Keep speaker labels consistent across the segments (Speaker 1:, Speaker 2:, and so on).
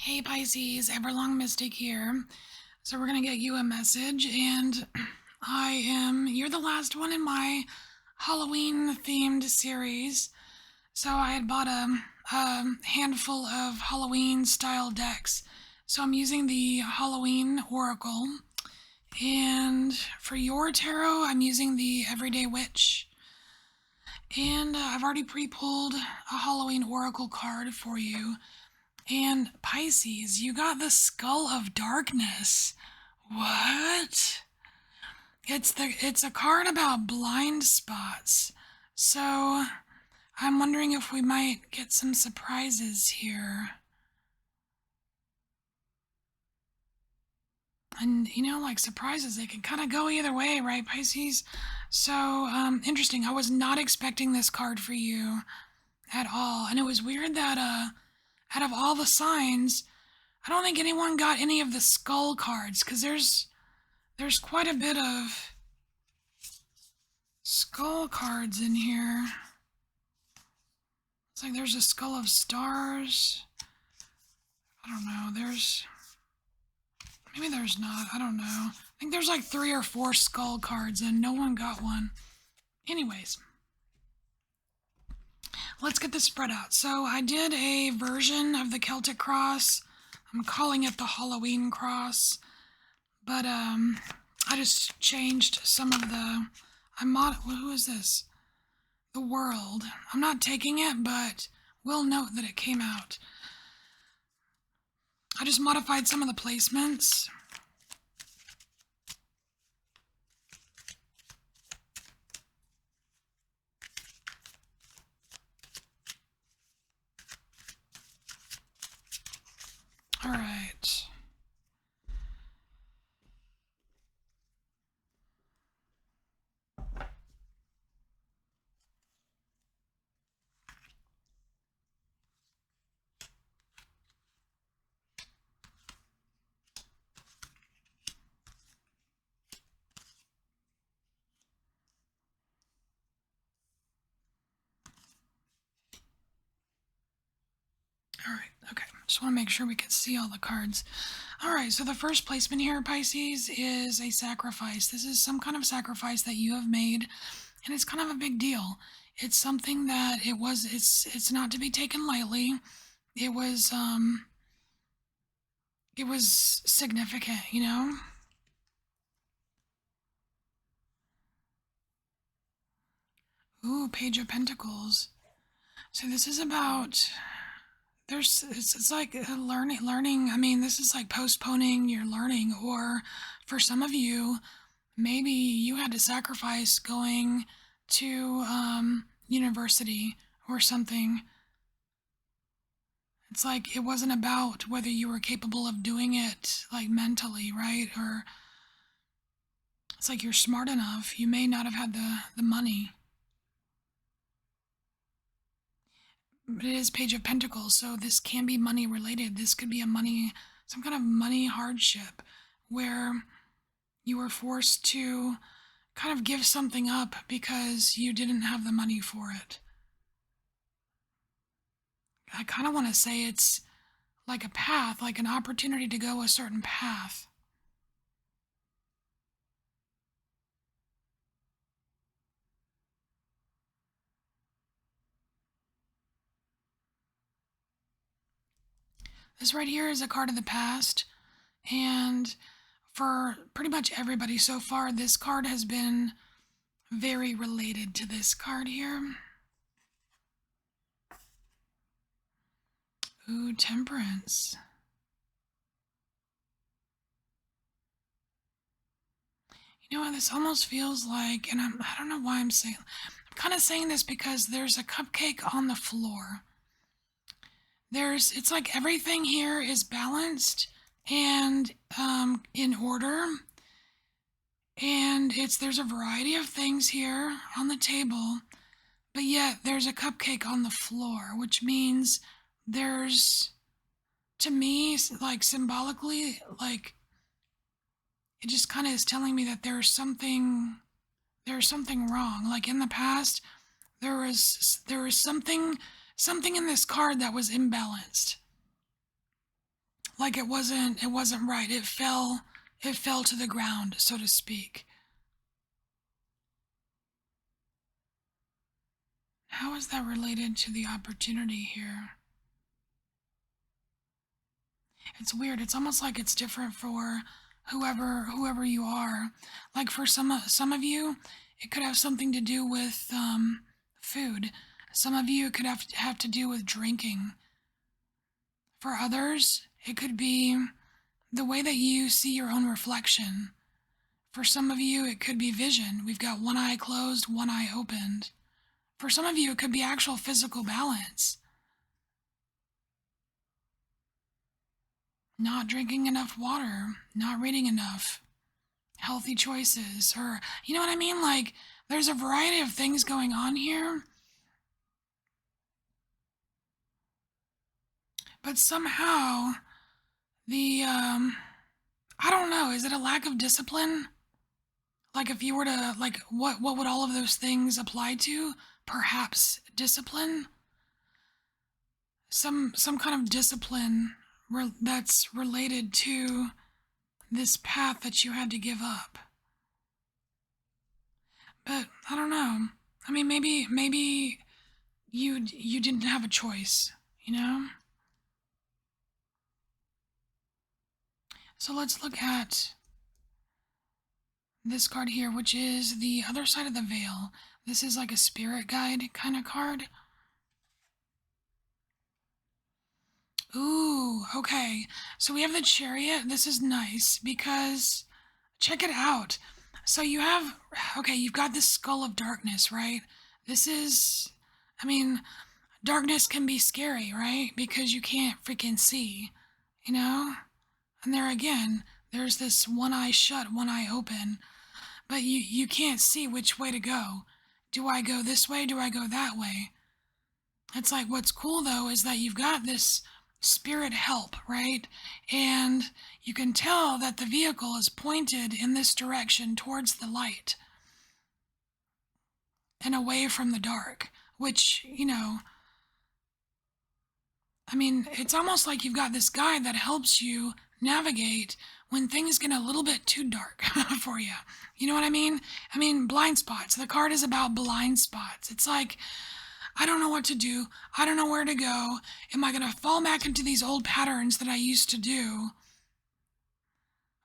Speaker 1: Hey Pisces, EverlongMystic here. So we're gonna get you a message, and you're the last one in my Halloween themed series. So I had bought a handful of Halloween style decks. So I'm using the Halloween Oracle, and for your tarot, I'm using the Everyday Witch. And I've already pre-pulled a Halloween Oracle card for you. And Pisces, you got the Skull of Darkness. What? It's a card about blind spots. So I'm wondering if we might get some surprises here. And like surprises, they can kind of go either way, right, Pisces? So interesting. I was not expecting this card for you at all. And it was weird that out of all the signs, I don't think anyone got any of the skull cards, because there's quite a bit of skull cards in here. It's like there's a skull of stars. I don't know. Maybe there's not. I don't know. I think there's like 3 or 4 skull cards and no one got one. Anyways, let's get this spread out. So I did a version of the Celtic cross. I'm calling it the Halloween cross. But I just changed some of the who is this? The World. I'm not taking it, but we'll note that it came out. I just modified some of the placements. All right. All right, okay. Just want to make sure we can see all the cards. All right, so the first placement here, Pisces, is a sacrifice. This is some kind of sacrifice that you have made, and it's kind of a big deal. It's something that it's not to be taken lightly. It was significant, you know? Ooh, Page of Pentacles. So this is about it's like learning. I mean, this is like postponing your learning, or for some of you, maybe you had to sacrifice going to university or something. It's like it wasn't about whether you were capable of doing it like mentally, right? Or it's like you're smart enough. You may not have had the money. But it is Page of Pentacles, so this can be money related. This could be some kind of money hardship where you were forced to kind of give something up because you didn't have the money for it. I kind of want to say it's like a path, like an opportunity to go a certain path. This right here is a card of the past, and for pretty much everybody so far, this card has been very related to this card here. Ooh, Temperance. You know what, this almost feels like, and I don't know why I'm kind of saying this because there's a cupcake on the floor. It's like everything here is balanced and in order. And there's a variety of things here on the table, but yet there's a cupcake on the floor, which means to me, like symbolically, like it just kind of is telling me that there's something wrong. Like in the past, there was something in this card that was imbalanced. like it wasn't right. It fell to the ground, so to speak. How is that related to the opportunity here? It's weird. It's almost like it's different for whoever you are. Like for some of you, it could have something to do with food. Some of you it could have to do with drinking. For others, it could be the way that you see your own reflection. For some of you, it could be vision. We've got one eye closed, one eye opened. For some of you, it could be actual physical balance. Not drinking enough water, not reading enough, healthy choices, or, you know what I mean? Like, there's a variety of things going on here, but somehow, I don't know, is it a lack of discipline? Like, if you were to, like, what would all of those things apply to? Perhaps discipline? Some kind of discipline that's related to this path that you had to give up. But I don't know. I mean, maybe you didn't have a choice, you know? So let's look at this card here, which is the other side of the veil. This is like a spirit guide kind of card. Ooh, okay. So we have the Chariot. This is nice because check it out. So you've got this skull of darkness, right? This is, I mean, darkness can be scary, right? Because you can't freaking see, you know? And there again, there's this one eye shut, one eye open, but you can't see which way to go. Do I go this way? Do I go that way? It's like what's cool though is that you've got this spirit help, right? And you can tell that the vehicle is pointed in this direction towards the light and away from the dark, which, I mean, it's almost like you've got this guide that helps you navigate when things get a little bit too dark for you. You know what I mean? I mean, blind spots. The card is about blind spots. It's like, I don't know what to do. I don't know where to go. Am I going to fall back into these old patterns that I used to do?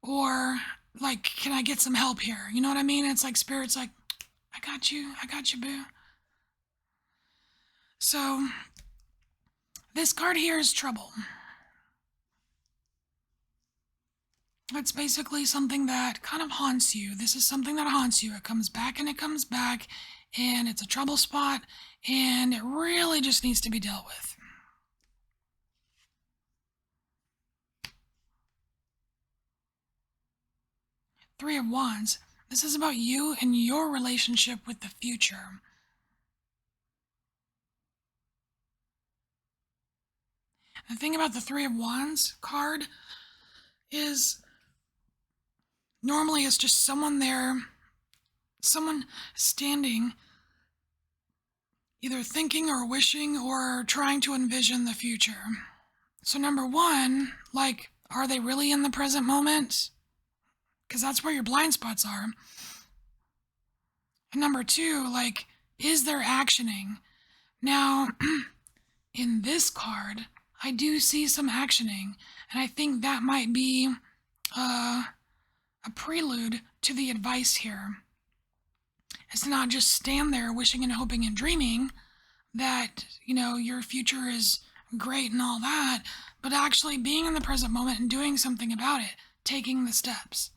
Speaker 1: Or, like, can I get some help here? You know what I mean? It's like Spirit's like, I got you, boo. So, this card here is trouble. It's basically something that kind of haunts you. This is something that haunts you. It comes back and it comes back, and it's a trouble spot, and it really just needs to be dealt with. Three of Wands. This is about you and your relationship with the future. The thing about the Three of Wands card is normally it's just someone there, someone standing, either thinking or wishing or trying to envision the future. So number one, like, are they really in the present moment? Because that's where your blind spots are. And number two, like, is there actioning? Now, in this card, I do see some actioning, and I think that might be a prelude to the advice here. Is to not just stand there wishing and hoping and dreaming that, your future is great and all that, but actually being in the present moment and doing something about it, taking the steps.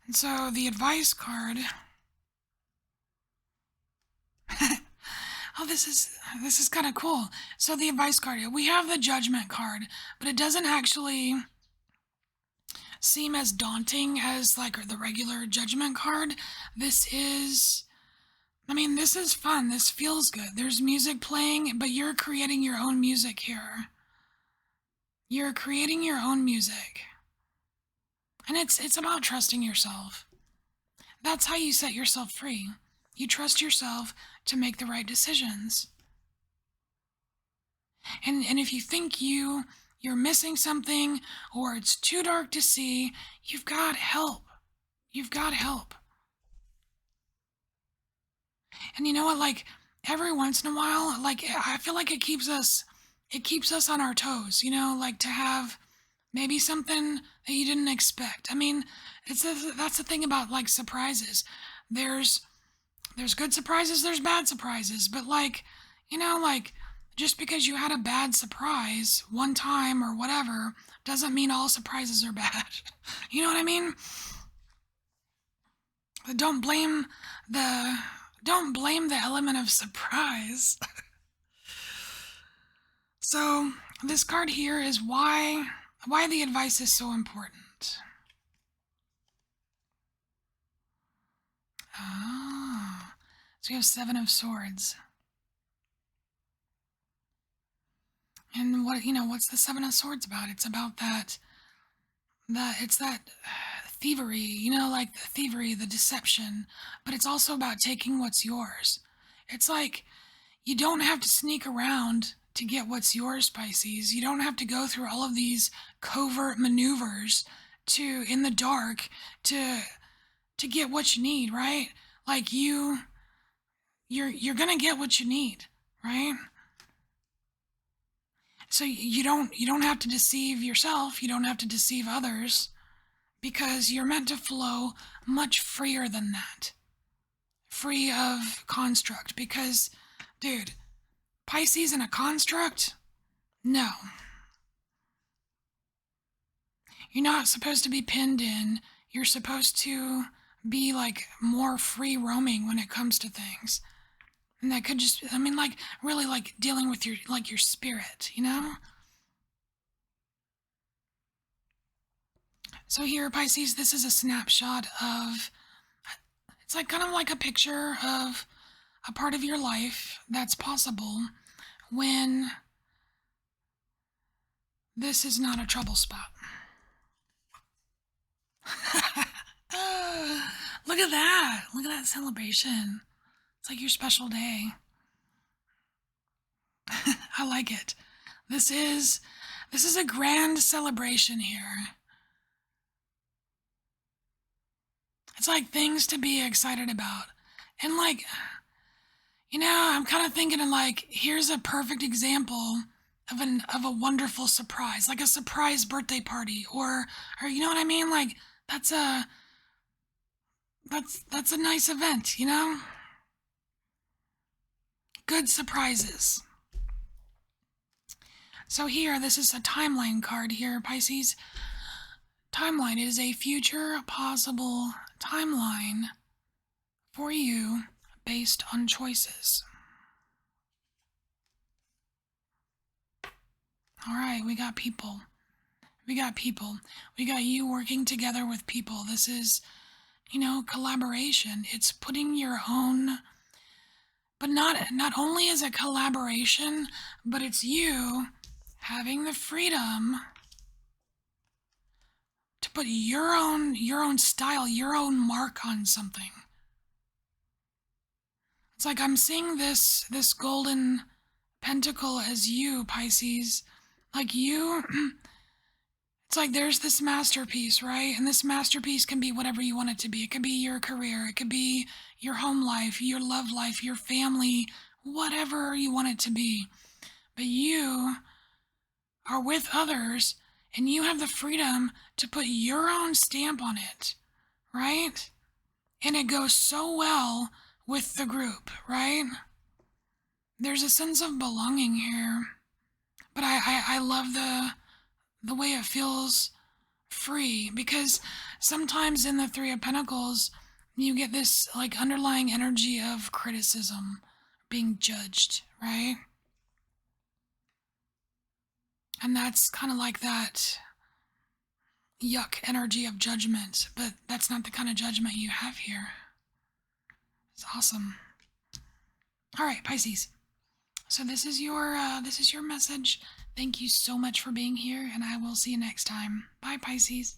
Speaker 1: And so the advice card. Oh, this is kind of cool. So the advice card, we have the judgment card, but it doesn't actually seem as daunting as like the regular judgment card. This is fun. This feels good. There's music playing, but you're creating your own music here. You're creating your own music. And it's about trusting yourself. That's how you set yourself free. You trust yourself to make the right decisions. And if you think you're missing something or it's too dark to see, you've got help. You've got help. And you know what? Like every once in a while, like I feel like it keeps us on our toes, like to have maybe something that you didn't expect. I mean, that's the thing about like surprises. There's there's good surprises, there's bad surprises, but like just because you had a bad surprise one time or whatever doesn't mean all surprises are bad. You know what I mean? Don't blame the don't blame the element of surprise. So, this card here is why the advice is so important. Ah. So you have 7 of swords. And what's the 7 of swords about? It's about that thievery, like the thievery, the deception, but it's also about taking what's yours. It's like you don't have to sneak around to get what's yours, Pisces. You don't have to go through all of these covert maneuvers to in the dark to get what you need, right? Like you're going to get what you need, right? So you don't have to deceive yourself, you don't have to deceive others because you're meant to flow much freer than that. Free of construct because dude, Pisces in a construct? No. You're not supposed to be pinned in. You're supposed to be like more free roaming when it comes to things. And that could just, I mean, like, really like dealing with your spirit, So here, Pisces, this is a snapshot of, it's like kind of like a picture of a part of your life that's possible when this is not a trouble spot. Look at that. Look at that celebration. It's like your special day. I like it. This is a grand celebration here. It's like things to be excited about. And like, I'm kind of thinking of like, here's a perfect example of a wonderful surprise, like a surprise birthday party or you know what I mean? Like that's a that's a nice event, Good surprises. So here, this is a timeline card here, Pisces. Timeline is a future possible timeline for you based on choices. All right, we got people. We got people. We got you working together with people. This is, collaboration. It's putting your own, but not only is it collaboration, but it's you having the freedom to put your own style, your own mark on something. It's like I'm seeing this golden pentacle as you, Pisces. Like you, it's like there's this masterpiece, right? And this masterpiece can be whatever you want it to be. It could be your career, it could be your home life, your love life, your family, whatever you want it to be. But you are with others and you have the freedom to put your own stamp on it, right? And it goes so well with the group, right? There's a sense of belonging here. But I love the way it feels free because sometimes in the 3 of Pentacles you get this like underlying energy of criticism, being judged, right? And that's kind of like that yuck energy of judgment, but that's not the kind of judgment you have here. It's awesome. All right, Pisces. So this is your message. Thank you so much for being here, and I will see you next time. Bye, Pisces.